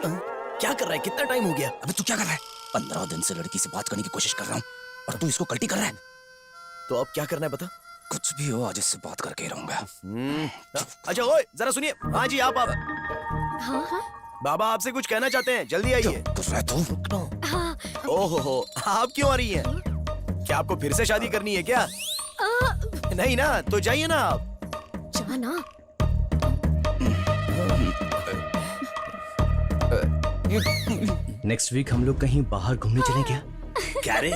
क्या कर रहा है? कितना टाइम हो गया? अबे तू क्या कर रहा है? 15 दिन से लड़की से बात करने की कोशिश कर रहा हूँ और तू इसको कल्टी कर रहा है। तो अब क्या करना है बता? कुछ भी हो, आज इससे बात करके ही रहूंगा। अच्छा ओए, जरा सुनिए। हाँ जी आप। हाँ हाँ बाबा आपसे कुछ कहना चाहते हैं, जल्दी आइए। कुछ रह तू। हाँ। ओहो, आप क्यों आ रही हैं? क्या आपको फिर से शादी करनी है क्या? नहीं ना, तो जाइए ना आप। जाना। नेक्स्ट वीक हम लोग कहीं बाहर घूमने चलें क्या? क्या रे?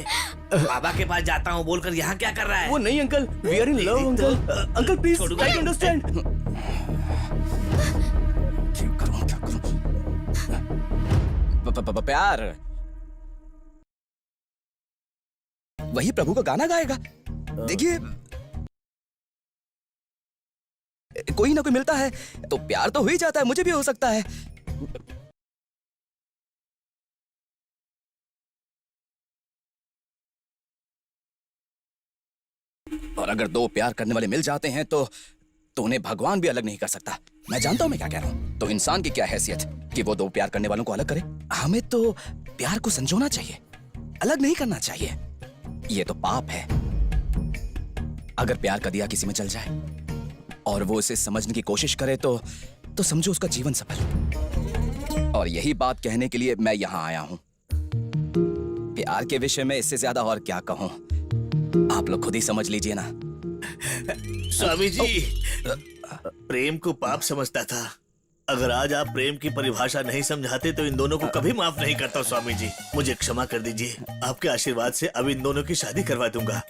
बाबा के पास जाता हूँ बोलकर यहाँ क्या कर रहा है? वो नहीं uncle, we are in love uncle. Uncle please try to understand. क्या करूं? प्यार वही प्रभु का गाना गाएगा। देखिए, कोई ना कोई मिलता है तो प्यार तो हो ही जाता है। मुझे भी हो सकता है। और अगर दो प्यार करने वाले मिल जाते हैं तो उन्हें भगवान भी अलग नहीं कर सकता। मैं जानता हूं मैं क्या कह रहा हूं। तो इंसान की क्या हैसियत कि वो दो प्यार करने वालों को अलग करे? हमें तो प्यार को संजोना चाहिए, अलग नहीं करना चाहिए। ये तो पाप है। अगर प्यार का दिया किसी में जल जाए और वो इसे समझने की कोशिश करे तो समझो उसका जीवन सफल। और यही बात कहने के लिए मैं यहां आया हूं। प्यार के विषय में इससे ज्यादा और क्या कहूं, आप लोग खुद ही समझ लीजिए ना। स्वामी जी, प्रेम को पाप समझता था। अगर आज आप प्रेम की परिभाषा नहीं समझाते तो इन दोनों को कभी माफ नहीं करता। स्वामी जी मुझे क्षमा कर दीजिए। आपके आशीर्वाद से अब इन दोनों की शादी करवा दूंगा।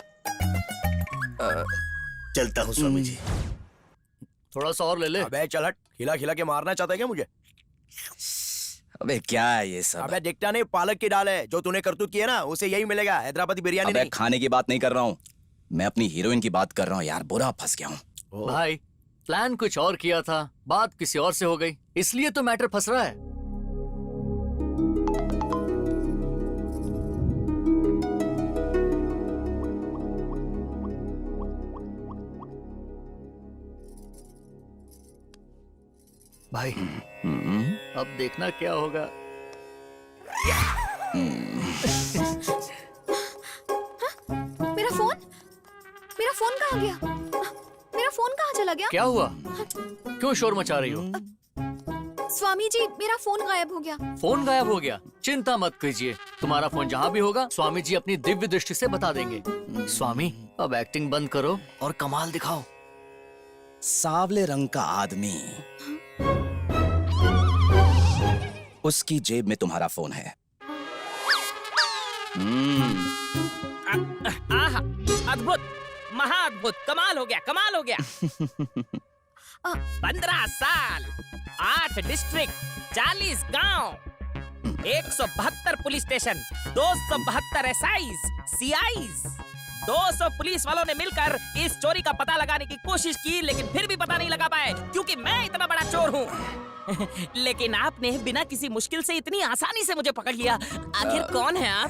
चलता हूँ स्वामी जी। थोड़ा सा और ले ले। अबे चल हट, खिला खिला के मारना चाहता है क्या मुझे? अबे क्या है ये सब? अबे दिखता नहीं, पालक की दाल है। जो तूने करतूत किया ना उसे यही मिलेगा, हैदराबादी बिरयानी नहीं। खाने की बात नहीं कर रहा हूँ मैं, अपनी हीरोइन की बात कर रहा हूँ। यार बुरा फंस गया हूँ। भाई प्लान कुछ और किया था, बात किसी और से हो गई, इसलिए तो मैटर फंस रहा है। भाई अब देखना क्या होगा। मेरा फोन कहाँ गया? मेरा फोन कहाँ चला गया? क्या हुआ? क्यों शोर मचा रही हो? स्वामी जी मेरा फोन गायब हो गया। फोन गायब हो गया? चिंता मत कीजिए, तुम्हारा फोन जहाँ भी होगा स्वामी जी अपनी दिव्य दृष्टि से बता देंगे। स्वामी अब एक्टिंग बंद करो और कमाल दिखाओ। सांवले रंग का आदमी, उसकी जेब में तुम्हारा फोन है। अद्भुत, महाअद्भुत, कमाल हो गया, कमाल हो गया। 15 साल, 8 डिस्ट्रिक्ट, 40 गांव, 172 पुलिस स्टेशन, 272 एसआईज, सीआईज, 200 पुलिस वालों ने मिलकर इस चोरी का पता लगाने की कोशिश की, लेकिन फिर भी पता नहीं लगा पाए क्योंकि मैं इतना बड़ा चोर हूँ। लेकिन आपने बिना किसी मुश्किल से इतनी आसानी से मुझे पकड़ लिया। आखिर कौन है आप?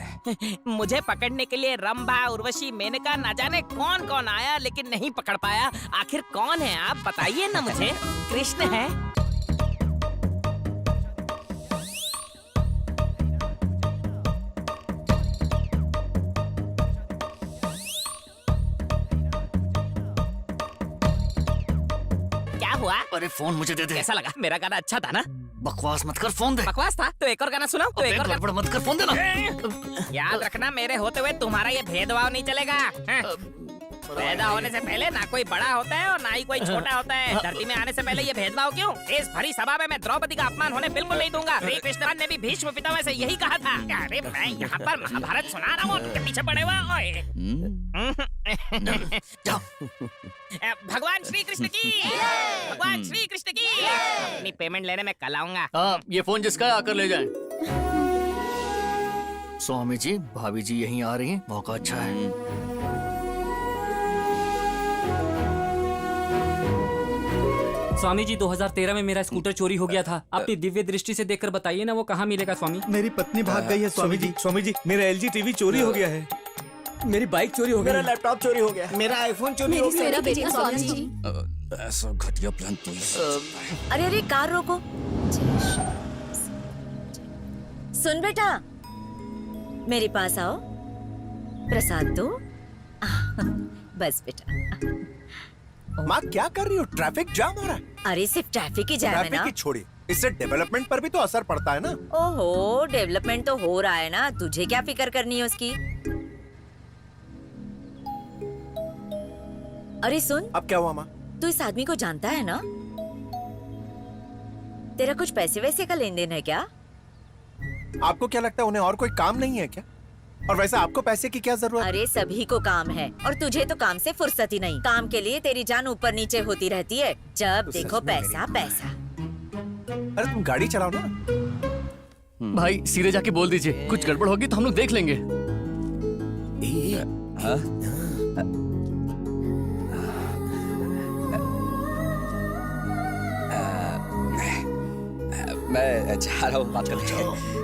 मुझे पकड़ने के लिए रंभा, उर्वशी, मेनका, ना जाने कौन कौन आया लेकिन नहीं पकड़ पाया। आखिर कौन है आप, बताइए ना मुझे। कृष्ण है? हुआ? अरे फोन मुझे दे दे। कैसा लगा? मेरा गाना अच्छा था ना? बकवास मत कर, फोन दे। बकवास था तो एक और गाना सुनाओ। तो एक और गड़बड़ मत कर, फोन देना। याद रखना मेरे होते हुए तुम्हारा ये भेदभाव नहीं चलेगा। पैदा होने से पहले ना कोई बड़ा होता है और ना ही कोई छोटा होता है। धरती में आने से पहले ये भेदभाव क्यों? इस भरी सभा में मैं द्रौपदी का अपमान होने बिल्कुल नहीं दूंगा। श्री कृष्ण ने भी भीष्म पितामह से यही कहा था। अरे मैं यहाँ पर महाभारत सुना रहा हूँ, उनके पीछे पड़े हुए। भगवान श्री कृष्ण की, भगवान श्री कृष्ण की। अपनी पेमेंट लेने में कल आऊंगा। हाँ, ये फोन जिसका है आकर ले जाएं। स्वामी जी, भाभी जी यहीं आ रही हैं, मौका अच्छा है। स्वामी जी 2013 में मेरा स्कूटर चोरी हो गया था। अपनी दिव्य दृष्टि से देखकर बताइए ना वो कहाँ मिलेगा स्वामी। मेरी पत्नी भाग गई है स्वामी जी। स्वामी जी मेरा एलजी टीवी चोरी हो गया है। मेरी बाइक चोरी हो गई, मेरा लैपटॉप चोरी हो गया, मेरा आईफोन चोरी हो गया। मेरा बेटा स्वामी जी। ऐसा घटिया प्लान तो अरे कार रोको। सुन बेटा, मेरे पास आओ, प्रसाद दो। बस बेटा। माँ क्या कर रही हो? ट्रैफिक जाम हो रहा है। अरे सिर्फ ट्रैफिक ही जाम है ट्रैफिक ना। की छोड़िए, इससे डेवलपमेंट पर भी तो असर पड़ता है ना। ओहो, डेवलपमेंट तो हो रहा है ना, तुझे क्या फिक्र करनी है उसकी। अरे सुन, अब क्या हुआ माँ? तू इस आदमी को जानता है ना? तेरा कुछ पैसे वैसे का लेन देन है क्या? आपको क्या लगता है उन्हें और कोई काम नहीं है क्या? और वैसे आपको पैसे की क्या जरूरत? अरे सभी को काम है, और तुझे तो काम से फुर्सत ही नहीं। काम के लिए तेरी जान ऊपर नीचे होती रहती है, जब तो देखो सच में पैसा पैसा। अरे तुम गाड़ी चलाओ ना। भाई सीधे जाके बोल दीजिए, कुछ गड़बड़ होगी तो हम लोग देख लेंगे। हाँ? मैं जा रहा हूँ बात करने।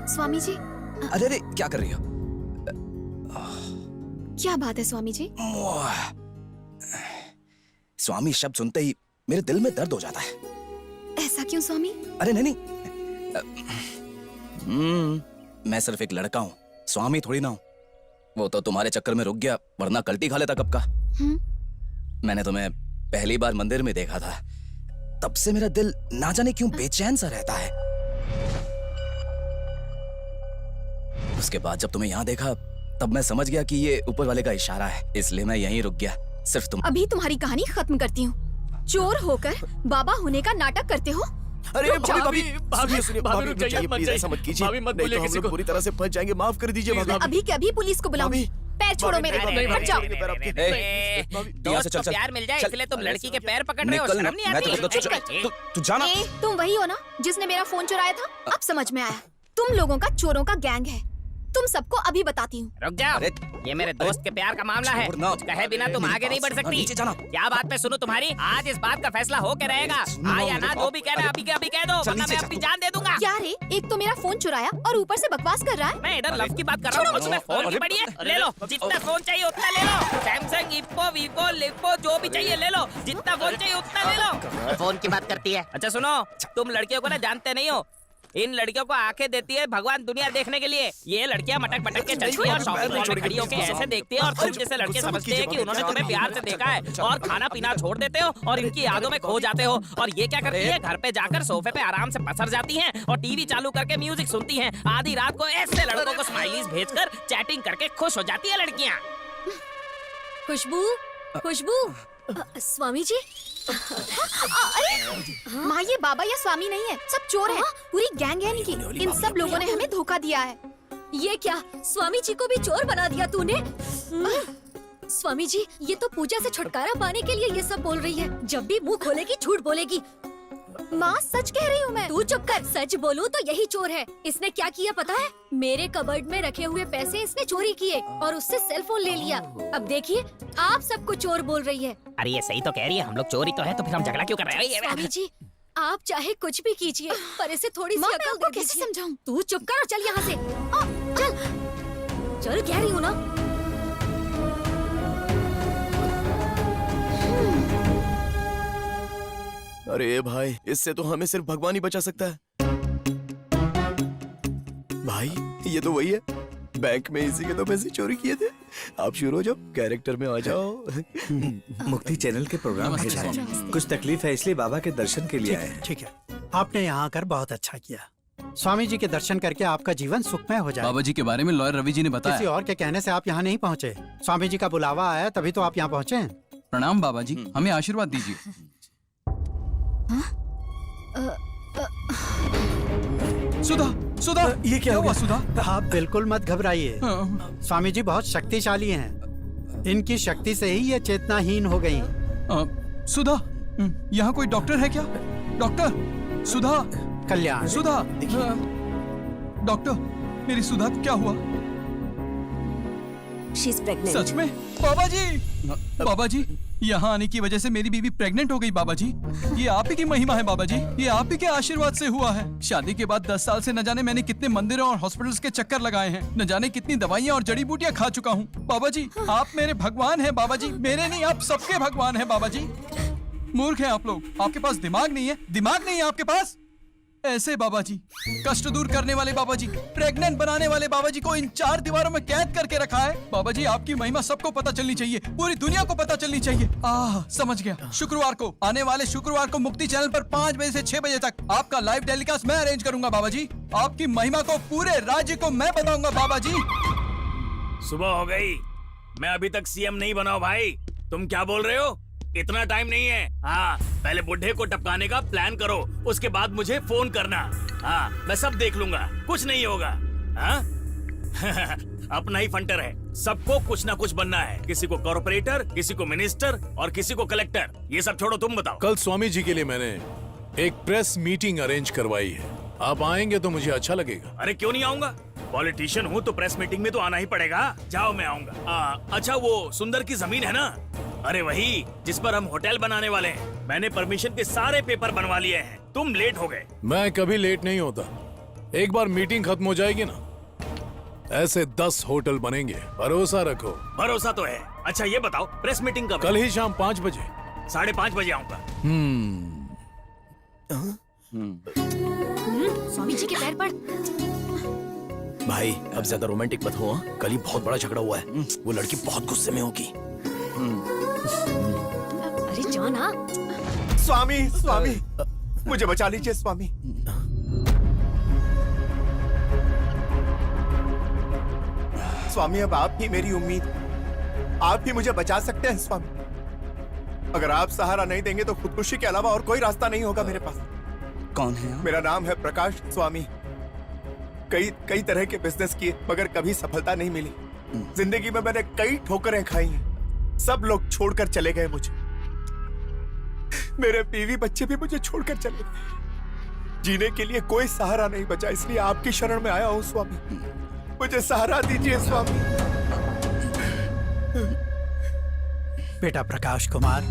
स्वामी जी, अरे अरे क्या कर रही हो? क्या बात है स्वामी जी? स्वामी शब्द सुनते ही मेरे दिल में दर्द हो जाता है। ऐसा क्यों स्वामी? अरे नहीं नहीं, मैं सिर्फ एक लड़का हूँ, स्वामी थोड़ी ना हूँ। वो तो तुम्हारे चक्कर में रुक गया, वरना कल्टी खा लेता कब का। मैंने तुम्हें पहली बार मंदिर में देखा था, तब से मेरा दिल ना जाने क्यों बेचैन सा रहता है। उसके बाद जब तुम्हें यहाँ देखा, तब मैं समझ गया कि ये ऊपर वाले का इशारा है, इसलिए मैं यहीं रुक गया। सिर्फ तुम। अभी तुम्हारी कहानी खत्म करती हूँ। चोर होकर बाबा होने का नाटक करते हो। अरे भाभी भाभी भाभी, सुनिए भाभी, भाभी रुक रुक जाइए, जाइए मत प्लीज, जाइए। ऐसा मत कीजिए। भाभी, मत नहीं बोलिए तो हम किसी लोग को। पूरी तरह से फंस जाएंगे। माफ कर दीजिए भाभी। अभी के अभी पुलिस को बुलाऊंगी। पैर छोड़ो मेरे, हट जाओ। यहाँ से चल चल। प्यार मिल जाए चल। इसलिए तुम लड़की के पैर पकड़ रहे हो, निकल, शर्म नहीं मैं आती? तो मतलब तू जाना। ए, तुम वही हो ना जिसने मेरा फोन चुराया था? अब समझ में आया, तुम लोगों का चोरों का गैंग है। तुम सबको अभी बताती हूँ। रुक जाओ, अरे, ये मेरे दोस्त के प्यार का मामला है। छोड़ना। कुछ कहे बिना तुम आगे नहीं बढ़ सकती। नीचे जाना। क्या बात पे सुनो तुम्हारी, आज इस बात का फैसला हो के रहेगा। हाँ या ना, जो भी कहना है अभी के अभी कह दो, चल वरना नीचे मैं जा। अपनी जान दे दूंगा। क्या रे, एक तो मेरा फोन चुराया और ऊपर से बकवास कर रहा है। मैं इधर लव की बात कर रहा हूँ, उसमें फोन की पड़ी है। ले लो, जितना फोन चाहिए उतना ले लो। सैमसंग, इप्पो, वीवो, लिप्पो, जो भी चाहिए ले लो। जितना फोन चाहिए उतना ले लो। फोन की बात करती है। अच्छा सुनो, तुम लड़कियों को ना जानते नहीं हो, इन लड़कियों को आंखें देती है भगवान दुनिया देखने के लिए। ये लड़कियां मटक मटक के चलती है और शॉपिंग मॉल में खड़ी होकर ऐसे देखती है, और तुम जैसे लड़के समझते हैं कि उन्होंने तुम्हें प्यार से देखा है, और खाना पीना छोड़ देते हो और इनकी यादों में खो जाते हो। और ये क्या करती है, घर पे जाकर सोफे पे आराम से पसर जाती हैं और टीवी चालू करके म्यूजिक सुनती हैं। आधी रात को ऐसे लड़कों को स्माइलीज भेजकर चैटिंग करके खुश हो जाती है लड़कियां। खुशबू, खुशबू। स्वामी जी। अरे माँ, ये बाबा या स्वामी नहीं है, सब चोर हैं। पूरी गैंग है इनकी। इन सब लोगों ने हमें धोखा दिया है। ये क्या, स्वामी जी को भी चोर बना दिया तूने? स्वामी जी, ये तो पूजा से छुटकारा पाने के लिए ये सब बोल रही है। जब भी मुंह खोलेगी झूठ बोलेगी। माँ, सच कह रही हूँ मैं। तू चुप कर। सच बोलूँ तो यही चोर है। इसने क्या किया पता है? मेरे कबर्ड में रखे हुए पैसे इसने चोरी किए और उससे सेल फोन ले लिया। अब देखिए, आप सबको चोर बोल रही है। अरे ये सही तो कह रही है, हम लोग चोरी तो है, तो फिर हम झगड़ा क्यों कर रहे हैं? स्वामी जी, आप चाहे कुछ भी कीजिए, पर इसे थोड़ी सी अकल दे दीजिए। कैसे समझाऊं? तू चुप कर और चल यहाँ से। चल चल, कह रही हूँ ना। अरे भाई, इससे तो हमें सिर्फ भगवान ही बचा सकता है। भाई ये तो वही है, बैंक में इसी के तो पैसे चोरी किए थे। आप शुरू हो जाओ, कैरेक्टर में आ जाओ। मुक्ति चैनल के प्रोग्राम है शायद। कुछ तकलीफ है इसलिए बाबा के दर्शन के लिए आए हैं। ठीक है, आपने यहाँ आकर बहुत अच्छा किया। स्वामी जी के दर्शन करके आपका जीवन सुखमय हो जाए। बाबा जी के बारे में लॉयर रवि जी ने बताया। किसी और के कहने से आप यहाँ नहीं पहुँचे, स्वामी जी का बुलावा आया तभी तो आप यहाँ पहुँचे हैं। प्रणाम बाबा जी, हमें आशीर्वाद दीजिए। सुधा, सुधा, ये क्या हुआ हुआ? सुधा? आप बिल्कुल मत घबराइए। स्वामी जी बहुत शक्तिशाली हैं। इनकी शक्ति से ही ये चेतनाहीन हो गई। सुधा, यहाँ कोई डॉक्टर है क्या? डॉक्टर, सुधा, कल्याण। सुधा, डॉक्टर, मेरी सुधा को क्या हुआ? She's pregnant. सच में? बाबा जी, बाबा जी, यहाँ आने की वजह से मेरी बीवी प्रेग्नेंट हो गई बाबा जी। ये आप ही की महिमा है बाबा जी, ये आप ही के आशीर्वाद से हुआ है। शादी के बाद 10 साल से न जाने मैंने कितने मंदिरों और हॉस्पिटल्स के चक्कर लगाए हैं, न जाने कितनी दवाइयाँ और जड़ी बूटियाँ खा चुका हूँ। बाबा जी, आप मेरे भगवान हैं बाबा जी, मेरे नहीं, आप सबके भगवान हैं बाबा जी। मूर्ख हैं आप लोग, आपके पास दिमाग नहीं है, दिमाग नहीं है आपके पास। ऐसे बाबा जी, कष्ट दूर करने वाले बाबा जी, प्रेग्नेंट बनाने वाले बाबा जी को इन 4 दीवारों में कैद करके रखा है। बाबा जी आपकी महिमा सबको पता चलनी चाहिए, पूरी दुनिया को पता चलनी चाहिए। समझ गया। शुक्रवार को, आने वाले शुक्रवार को मुक्ति चैनल पर 5 बजे से 6 बजे तक आपका लाइव टेलीकास्ट मैं अरेंज करूंगा बाबा जी। आपकी महिमा को पूरे राज्य को मैं बताऊंगा बाबा जी। सुबह हो गई, मैं अभी तक सीएम नहीं बना हूं भाई। तुम क्या बोल रहे हो? इतना टाइम नहीं है। हाँ, पहले बुढ़े को टपकाने का प्लान करो, उसके बाद मुझे फोन करना। हाँ, मैं सब देख लूंगा, कुछ नहीं होगा। हाँ? अपना ही फंटर है, सबको कुछ ना कुछ बनना है। किसी को कॉर्पोरेटर, किसी को मिनिस्टर और किसी को कलेक्टर। ये सब छोड़ो, तुम बताओ। कल स्वामी जी के लिए मैंने एक प्रेस मीटिंग अरेंज करवाई है। आप आएंगे तो मुझे अच्छा लगेगा। अरे क्यों नहीं आऊंगा? पॉलिटिशियन हूँ तो प्रेस मीटिंग में तो आना ही पड़ेगा। जाओ, मैं आऊंगा। अच्छा, वो सुंदर की जमीन है ना? अरे वही, जिस पर हम होटल बनाने वाले हैं। मैंने परमिशन के सारे पेपर बनवा लिए हैं। तुम लेट हो गए। मैं कभी लेट नहीं होता। एक बार मीटिंग खत्म हो जाएगी ना, ऐसे 10 होटल बनेंगे, भरोसा रखो। भरोसा तो है। अच्छा ये बताओ, प्रेस मीटिंग कब? कल ही शाम 5 बजे। 5:30 बजे आऊंगा। स्वामी जी के पैर पड़। भाई अब ज्यादा रोमांटिक मत हो। कल ही बहुत बड़ा झगड़ा हुआ है, वो लड़की बहुत गुस्से में होगी। अरे जाना। स्वामी, स्वामी, मुझे बचा लीजिए स्वामी। स्वामी, अब आप ही मेरी उम्मीद, आप ही मुझे बचा सकते हैं स्वामी। अगर आप सहारा नहीं देंगे तो खुदकुशी के अलावा और कोई रास्ता नहीं होगा मेरे पास। कौन है आप? मेरा नाम है प्रकाश स्वामी। कई तरह के बिजनेस किए मगर कभी सफलता नहीं मिली। जिंदगी में मैंने कई ठोकरें खाई हैं। सब लोग छोड़कर चले गए मुझे। मेरे बीवी बच्चे भी मुझे छोड़कर चले गए। जीने के लिए कोई सहारा नहीं बचा, इसलिए आपकी शरण में आया हूँ स्वामी। मुझे सहारा दीजिए स्वामी। बेटा प्रकाश कुमार,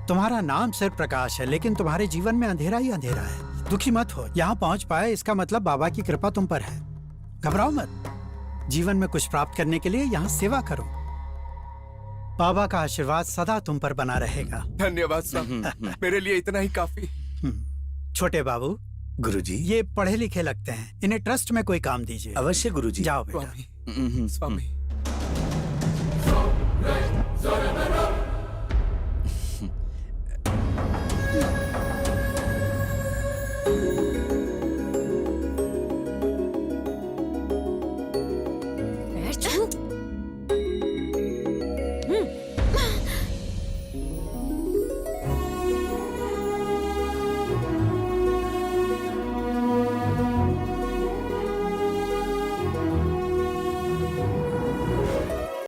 तुम्हारा नाम सिर्फ प्रकाश है, लेकिन तुम्हारे जीवन में अंधेरा ही अंधेरा है। दुखी मत हो। यहाँ पहुँच पाए इसका मतलब बाबा की कृपा तुम पर है। घबराओ मत। जीवन में कुछ प्राप्त करने के लिए यहाँ सेवा करो। बाबा का आशीर्वाद सदा तुम पर बना रहेगा। धन्यवाद स्वामी, मेरे लिए इतना ही काफी। छोटे बाबू, गुरुजी, ये पढ़े लिखे लगते हैं, इन्हें ट्रस्ट में कोई काम दीजिए। अवश्य गुरुजी। जाओ बेटा। स्वामी।